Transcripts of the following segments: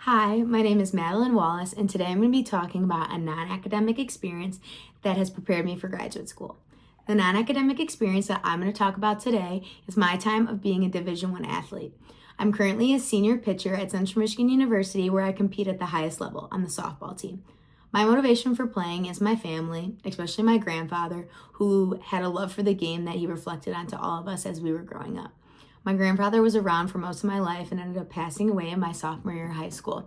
Hi, my name is Madeline Wallace, and today I'm going to be talking about a non-academic experience that has prepared me for graduate school. The non-academic experience that I'm going to talk about today is my time of being a Division I athlete. I'm currently a senior pitcher at Central Michigan University, where I compete at the highest level on the softball team. My motivation for playing is my family, especially my grandfather, who had a love for the game that he reflected onto all of us as we were growing up. My grandfather was around for most of my life and ended up passing away in my sophomore year of high school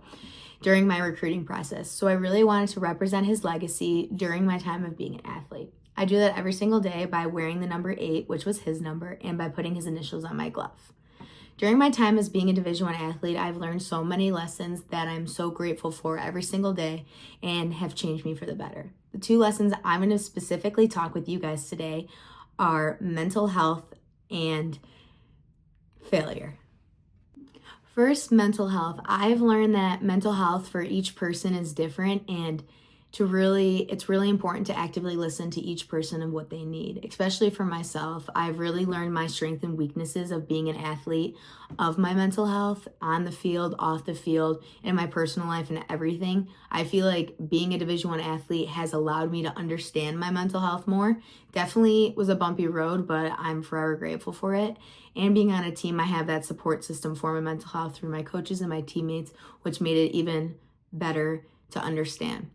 during my recruiting process. So I really wanted to represent his legacy during my time of being an athlete. I do that every single day by wearing the number 8, which was his number, and by putting his initials on my glove. During my time as being a Division I athlete, I've learned so many lessons that I'm so grateful for every single day and have changed me for the better. The 2 lessons I'm going to specifically talk with you guys today are mental health and failure. First, mental health. I've learned that mental health for each person is different, and it's really important to actively listen to each person and what they need. Especially for myself, I've really learned my strengths and weaknesses of being an athlete, of my mental health on the field, off the field, in my personal life, and everything. I feel like being a Division I athlete has allowed me to understand my mental health more. Definitely was a bumpy road, but I'm forever grateful for it. And being on a team, I have that support system for my mental health through my coaches and my teammates, which made it even better to understand.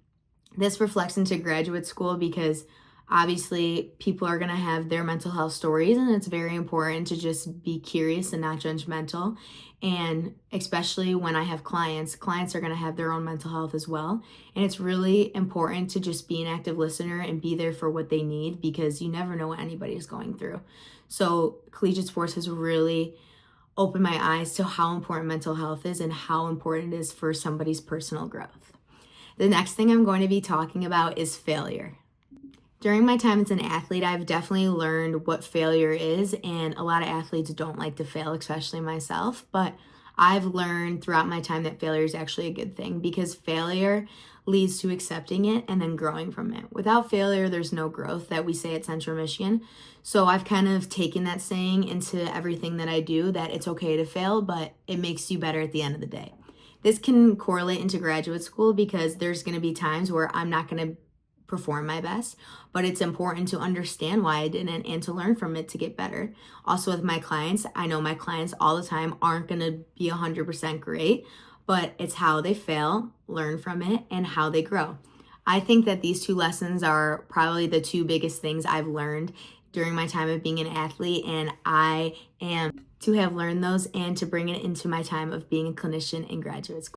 This reflects into graduate school because obviously people are going to have their mental health stories, and it's very important to just be curious and not judgmental. And especially when I have clients are going to have their own mental health as well. And it's really important to just be an active listener and be there for what they need, because you never know what anybody is going through. So collegiate sports has really opened my eyes to how important mental health is and how important it is for somebody's personal growth. The next thing I'm going to be talking about is failure. During my time as an athlete, I've definitely learned what failure is, and a lot of athletes don't like to fail, especially myself, but I've learned throughout my time that failure is actually a good thing, because failure leads to accepting it and then growing from it. Without failure, there's no growth, that we say at Central Michigan. So I've kind of taken that saying into everything that I do, that it's okay to fail, but it makes you better at the end of the day. This can correlate into graduate school, because there's going to be times where I'm not going to perform my best, but it's important to understand why I didn't and to learn from it to get better. Also with my clients, I know my clients all the time aren't going to be 100% great, but it's how they fail, learn from it, and how they grow. I think that these 2 lessons are probably the 2 biggest things I've learned during my time of being an athlete, and I am to have learned those and to bring it into my time of being a clinician in graduate school.